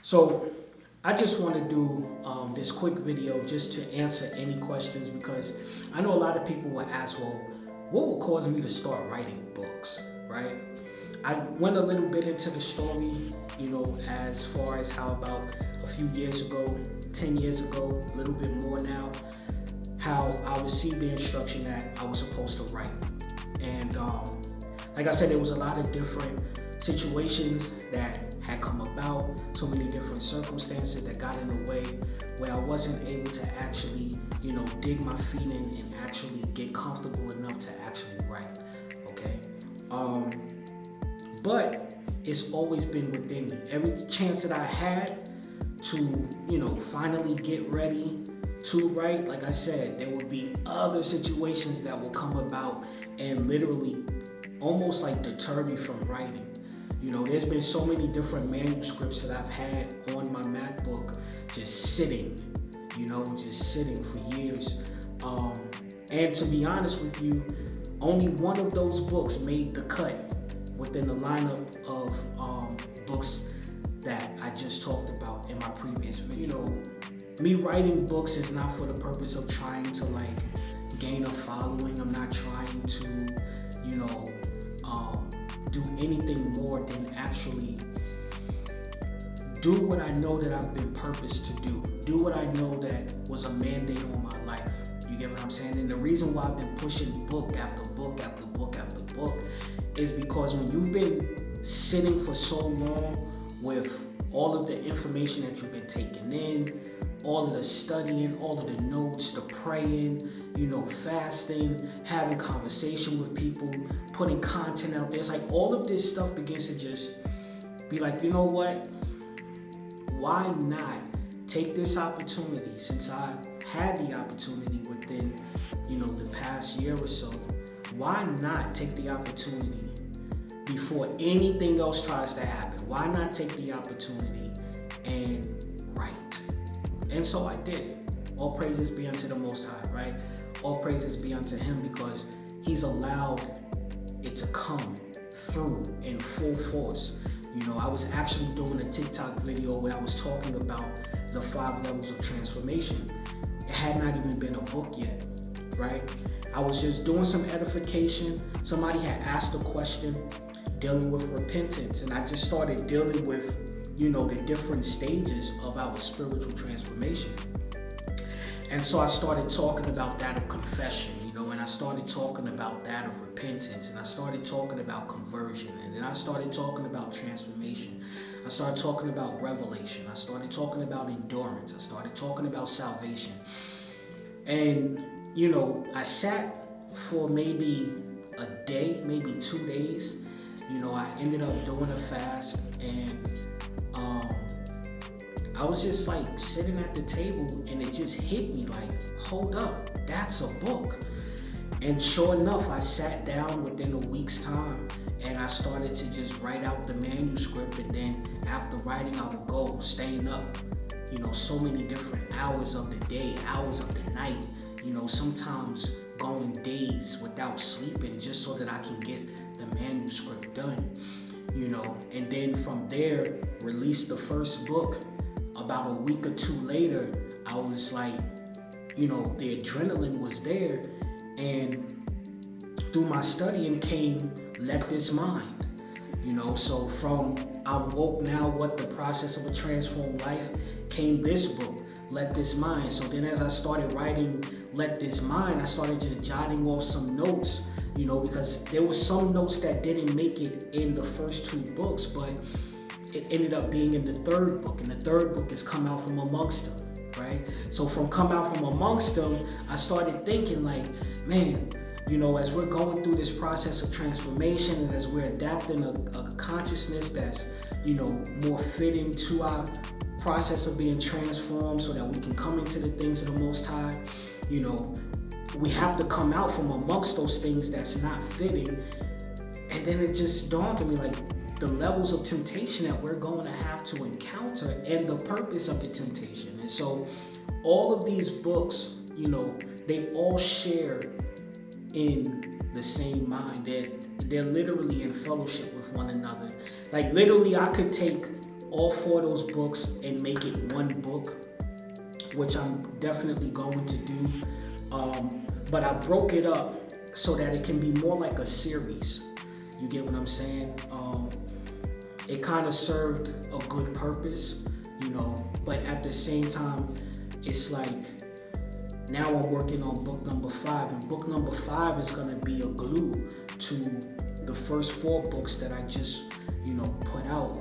So I just want to do this quick video just to answer any questions, because I know a lot of people will ask, well, what will cause me to start writing books, right? I went a little bit into the story, as far as how about a few years ago, 10 years ago, a little bit more now, how I received the instruction that I was supposed to write. And like I said, there was a lot of different situations that had come about, so many different circumstances that got in the way where I wasn't able to actually, dig my feet in and actually get comfortable enough to actually write, okay? But it's always been within me. Every chance that I had to, finally get ready to write, like I said, there would be other situations that will come about and literally almost like deter me from writing. There's been so many different manuscripts that I've had on my MacBook just sitting for years. And to be honest with you, only one of those books made the cut within the lineup of books that I just talked about in my previous video. Me writing books is not for the purpose of trying to gain a following. I'm not trying to, do anything more than actually do what I know that I've been purposed to do. Do what I know that was a mandate on my life. You get what I'm saying? And the reason why I've been pushing book after book after book after book is because when you've been sitting for so long with all of the information that you've been taking in, all of the studying, all of the notes, the praying, fasting, having conversation with people, putting content out there. It's like all of this stuff begins to just be like, you know what? Why not take this opportunity, since I had the opportunity within, the past year or so? Why not take the opportunity before anything else tries to happen? Why not take the opportunity and write? And so I did. All praises be unto the Most High, right? All praises be unto Him, because He's allowed it to come through in full force. I was actually doing a TikTok video where I was talking about the 5 levels of transformation. It had not even been a book yet, right? I was just doing some edification. Somebody had asked a question dealing with repentance, and I just started dealing with the different stages of our spiritual transformation. And so I started talking about that of confession, and I started talking about that of repentance, and I started talking about conversion, and then I started talking about transformation. I started talking about revelation. I started talking about endurance. I started talking about salvation. And, I sat for maybe a day, maybe 2 days. I ended up doing a fast, and I was just sitting at the table, and it just hit me hold up, that's a book. And sure enough, I sat down within a week's time, and I started to just write out the manuscript. And then after writing, I would go staying up, so many different hours of the day, hours of the night, sometimes going days without sleeping just so that I can get the manuscript done, and then from there, release the first book. About a week or 2 later, I was the adrenaline was there, and through my studying came Let This Mind. So from I Woke Now, What the Process of a Transformed Life, came this book, Let This Mind. So then as I started writing Let This Mind, I started just jotting off some notes, because there were some notes that didn't make it in the first 2 books, but it ended up being in the 3rd book, and the 3rd book is Come Out From Amongst Them, right? So from Come Out From Amongst Them, I started thinking man, as we're going through this process of transformation, and as we're adapting a consciousness that's, more fitting to our process of being transformed so that we can come into the things of the Most High, we have to come out from amongst those things that's not fitting. And then it just dawned on me the levels of temptation that we're going to have to encounter and the purpose of the temptation. And so all of these books, they all share in the same mind. They're literally in fellowship with one another. Literally, I could take all 4 of those books and make it one book, which I'm definitely going to do. But I broke it up so that it can be more like a series. You get what I'm saying? It kind of served a good purpose, but at the same time, it's like now I'm working on book number 5, and book number 5 is going to be a glue to the first 4 books that I just, put out.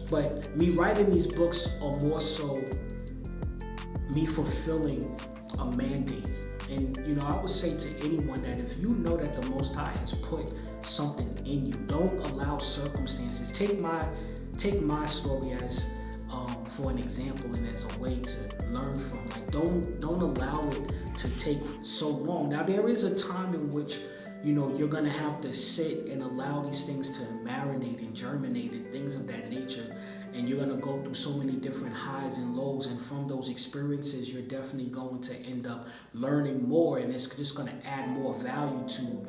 But me writing these books are more so me fulfilling a mandate. And, I would say to anyone that if you know that the Most High has put something in you, don't allow circumstances. Take my story as for an example and as a way to learn from. Like, don't allow it to take so long. Now, there is a time in which you're gonna have to sit and allow these things to marinate and germinate and things of that nature, and you're gonna go through so many different highs and lows, and from those experiences you're definitely going to end up learning more, and it's just gonna add more value to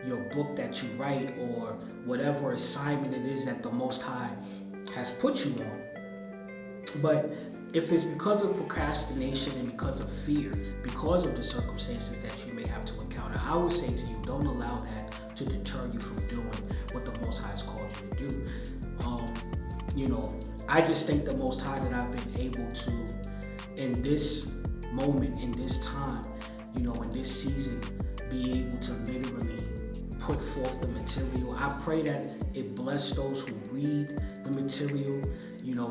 your book that you write or whatever assignment it is that the Most High has put you on. But if it's because of procrastination and because of fear, because of the circumstances that you may have to encounter, I would say to you, don't allow that to deter you from doing what the Most High has called you to do. I just thank the Most High that I've been able to, in this moment, in this time, in this season, be able to literally put forth the material. I pray that it bless those who read the material.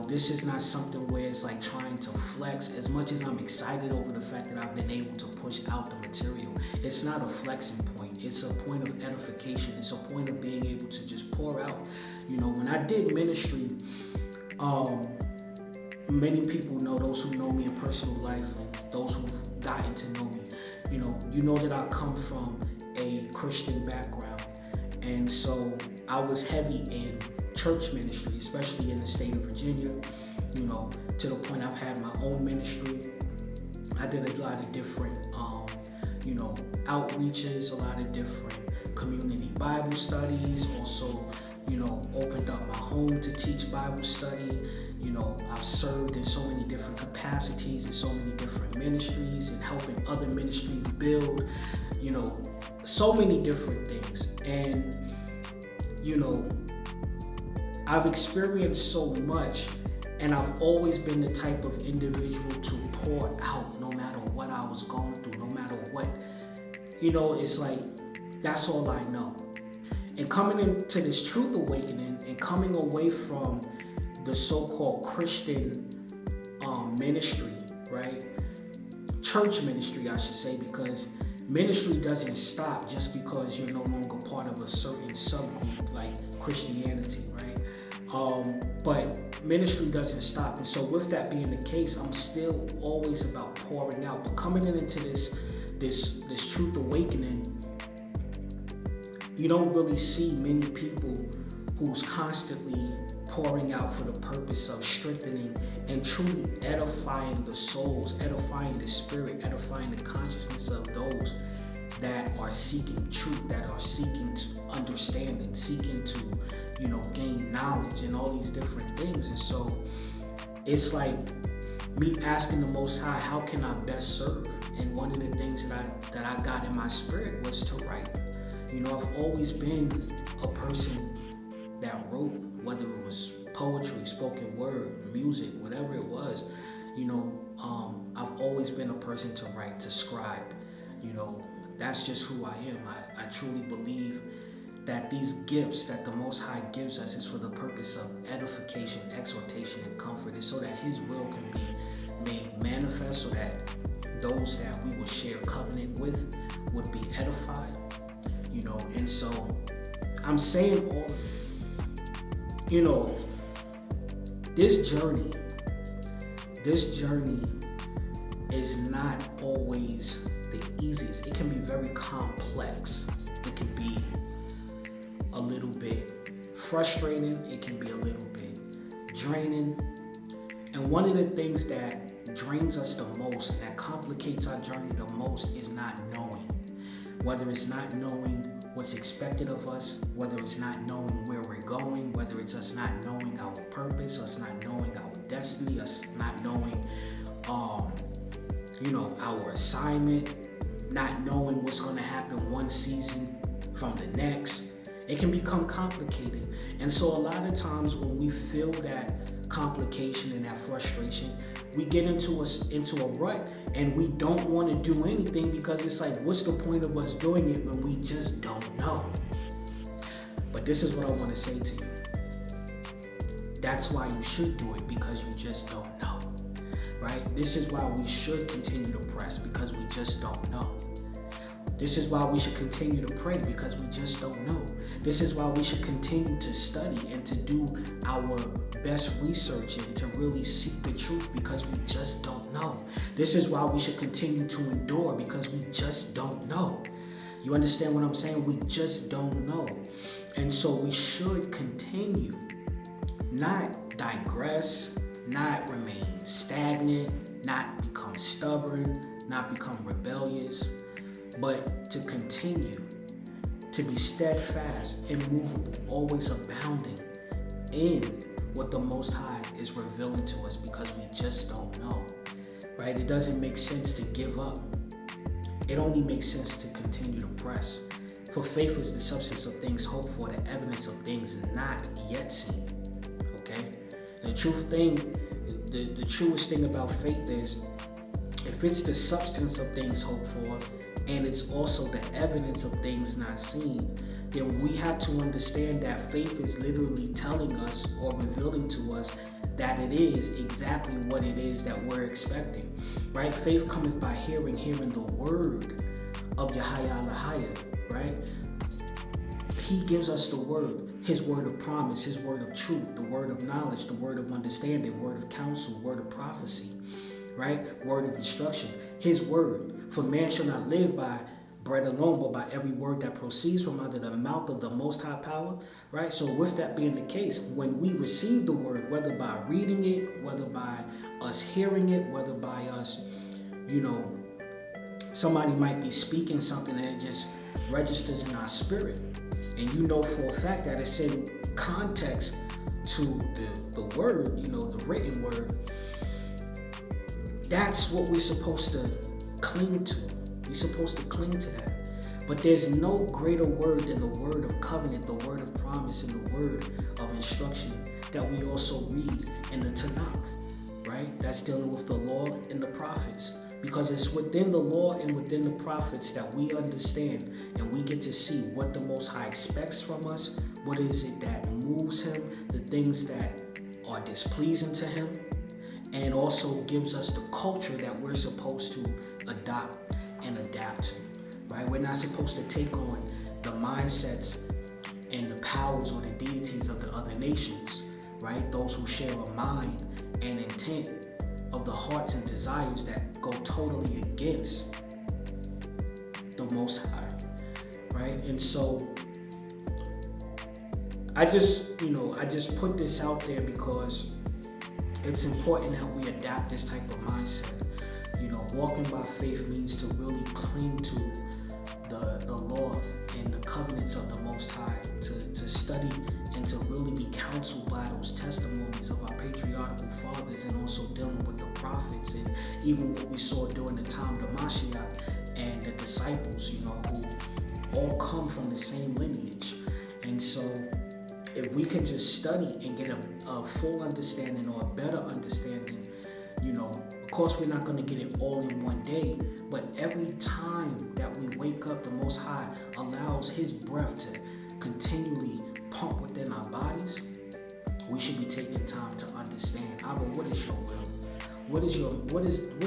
This is not something where it's like trying to flex. As much as I'm excited over the fact that I've been able to push out the material, it's not a flexing point. It's a point of edification. It's a point of being able to just pour out. When I did ministry, many people know, those who know me in personal life and those who've gotten to know me, you know that I come from a Christian background, and so I was heavy in church ministry, especially in the state of Virginia, to the point I've had my own ministry. I did a lot of different, outreaches, a lot of different community Bible studies, also, opened up my home to teach Bible study. I've served in so many different capacities in so many different ministries and helping other ministries build, so many different things. And, I've experienced so much, and I've always been the type of individual to pour out no matter what I was going through, no matter what, it's like, that's all I know. And coming into this truth awakening and coming away from the so-called Christian ministry, right? Church ministry, I should say, because ministry doesn't stop just because you're no longer part of a certain subgroup like Christianity, right? But ministry doesn't stop. And so with that being the case, I'm still always about pouring out. But coming into this truth awakening, you don't really see many people who's constantly pouring out for the purpose of strengthening and truly edifying the souls, edifying the spirit, edifying the consciousness of those that are seeking truth, that are seeking to understanding, seeking to, gain knowledge and all these different things. And so it's like me asking the Most High, how can I best serve? And one of the things that I got in my spirit was to write. I've always been a person that wrote, whether it was poetry, spoken word, music, whatever it was. I've always been a person to write, to scribe. That's just who I am. I truly believe that these gifts that the Most High gives us is for the purpose of edification, exhortation, and comfort. It's so that His will can be made manifest, so that those that we will share covenant with would be edified. And so I'm saying all, this journey is not always the easiest. It can be very complex. It can be a little bit frustrating. It can be a little bit draining. And one of the things that drains us the most and that complicates our journey the most is not knowing. Whether it's not knowing what's expected of us, whether it's not knowing where we're going, whether it's us not knowing our purpose, us not knowing our destiny, us not knowing, our assignment, not knowing what's going to happen one season from the next. It can become complicated. And so a lot of times when we feel that complication and that frustration, we get into a rut and we don't want to do anything because it's like, what's the point of us doing it when we just don't know? But this is what I want to say to you. That's why you should do it, because you just don't know, right? This is why we should continue to press, because we just don't know. This is why we should continue to pray, because we just don't know. This is why we should continue to study and to do our best research and to really seek the truth, because we just don't know. This is why we should continue to endure, because we just don't know. You understand what I'm saying? We just don't know. And so we should continue, not digress, not remain stagnant, not become stubborn, not become rebellious, but to continue to be steadfast, immovable, always abounding in what the Most High is revealing to us, because we just don't know, right? It doesn't make sense to give up. It only makes sense to continue to press. For faith is the substance of things hoped for, the evidence of things not yet seen, okay? The truest thing about faith is, if it's the substance of things hoped for, and it's also the evidence of things not seen, then we have to understand that faith is literally telling us or revealing to us that it is exactly what it is that we're expecting, right? Faith cometh by hearing the word of Yahweh, right? He gives us the word, his word of promise, his word of truth, the word of knowledge, the word of understanding, word of counsel, word of prophecy, right? Word of instruction, his word. For man shall not live by bread alone, but by every word that proceeds from out of the mouth of the Most High Power, right? So with that being the case, when we receive the word, whether by reading it, whether by us hearing it, whether by us, somebody might be speaking something and it just registers in our spirit. And you know for a fact that it's in context to the word, the written word. That's what we're supposed to cling to. We're supposed to cling to that. But there's no greater word than the word of covenant, the word of promise, and the word of instruction that we also read in the Tanakh, right? That's dealing with the law and the prophets. Because it's within the law and within the prophets that we understand and we get to see what the Most High expects from us, what is it that moves him, the things that are displeasing to him, and also gives us the culture that we're supposed to adopt and adapt to, right? We're not supposed to take on the mindsets and the powers or the deities of the other nations, right? Those who share a mind and intent of the hearts and desires that go totally against the Most High, right? And so I just put this out there because it's important that we adapt this type of mindset. Walking by faith means to really cling to the law and the covenants of the Most High, to study and to really be counseled by those testimonies of our patriarchal fathers, and also dealing with the prophets, and even what we saw during the time of the Mashiach and the disciples, who all come from the same lineage. And so if we can just study and get a full understanding or a better understanding, of course we're not going to get it all in one day, but every time that we wake up, the Most High allows his breath to continually pump within our bodies. We should be taking time to understand, Abba, what is your will? What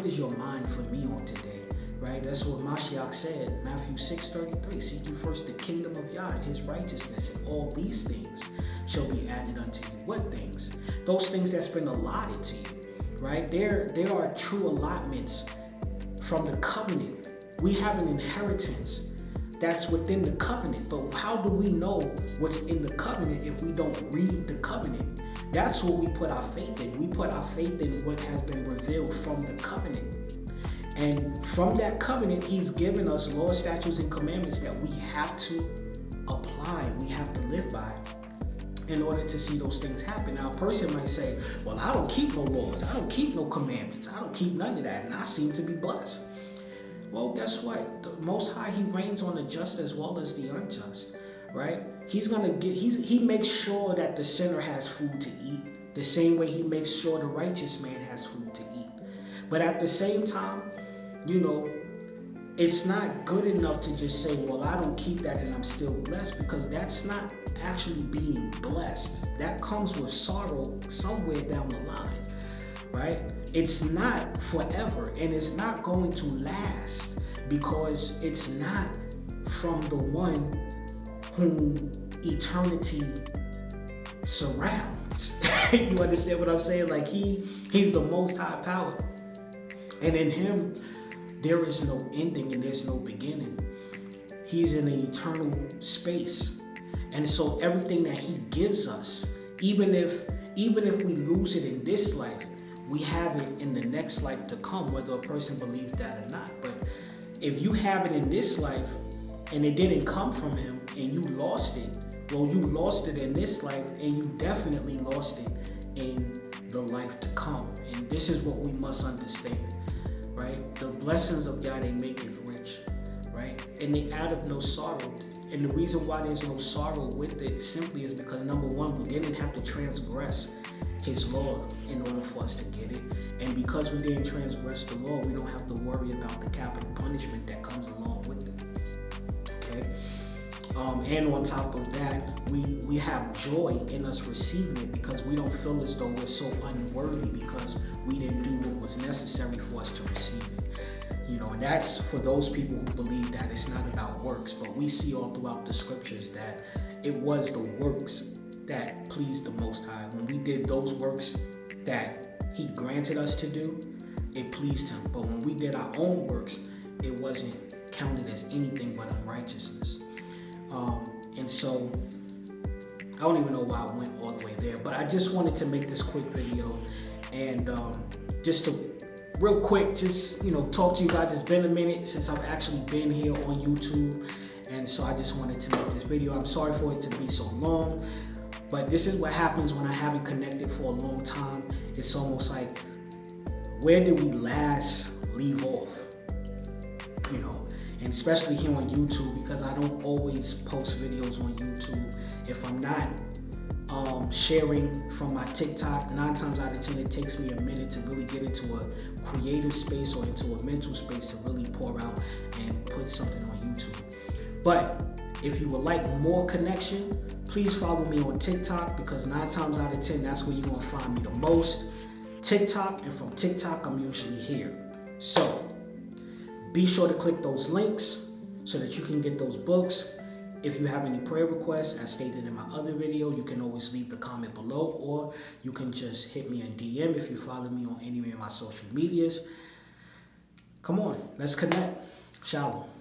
is your mind for me on today? Right? That's what Mashiach said, Matthew 6:33. Seek you first the kingdom of Yah and his righteousness, and all these things shall be added unto you. What things? Those things that's been allotted to you. Right? There are true allotments from the covenant. We have an inheritance that's within the covenant. But how do we know what's in the covenant if we don't read the covenant? That's what we put our faith in. We put our faith in what has been revealed from the covenant. And from that covenant, he's given us laws, statutes, and commandments that we have to apply, we have to live by. in order to see those things happen. Now, a person might say, well, I don't keep no laws. I don't keep no commandments. I don't keep none of that, and I seem to be blessed. Well, guess what? The Most High, he reigns on the just as well as the unjust, right? He makes sure that the sinner has food to eat, the same way he makes sure the righteous man has food to eat. But at the same time, it's not good enough to just say, well, I don't keep that and I'm still blessed, because that's not actually being blessed. That comes with sorrow somewhere down the line, right? It's not forever, and it's not going to last, because it's not from the one whom eternity surrounds. You understand what I'm saying? Like he's the most high power, and in him there is no ending and there's no beginning. He's in an eternal space, and so everything that he gives us, even if we lose it in this life, we have it in the next life to come, whether a person believes that or not. But if you have it in this life and it didn't come from him and you lost it, well, you lost it in this life, and you definitely lost it in the life to come. And this is what we must understand, right? The blessings of God, they make it rich, right? And they add up no sorrow. And the reason why there's no sorrow with it simply is because, number one, we didn't have to transgress his law in order for us to get it. And because we didn't transgress the law, we don't have to worry about the capital punishment that comes along with it. Okay? And on top of that, we have joy in us receiving it, because we don't feel as though we're so unworthy because we didn't do what was necessary for us to receive it. And that's for those people who believe that it's not about works. But we see all throughout the scriptures that it was the works that pleased the Most High. When we did those works that he granted us to do, it pleased him. But when we did our own works, it wasn't counted as anything but unrighteousness. And so I don't even know why I went all the way there, but I just wanted to make this quick video and just to real quick, just talk to you guys. It's been a minute since I've actually been here on YouTube, and so I just wanted to make this video. I'm sorry for it to be so long, but this is what happens when I haven't connected for a long time. It's almost like, where did we last leave off? And especially here on YouTube, because I don't always post videos on YouTube. If I'm not sharing from my TikTok, 9 times out of 10 it takes me a minute to really get into a creative space or into a mental space to really pour out and put something on YouTube. But if you would like more connection, please follow me on TikTok, because 9 times out of 10 that's where you're going to find me the most. TikTok, and from TikTok I'm usually here. So be sure to click those links so that you can get those books. If you have any prayer requests, as stated in my other video, you can always leave the comment below, or you can just hit me in DM if you follow me on any of my social medias. Come on, let's connect. Shalom.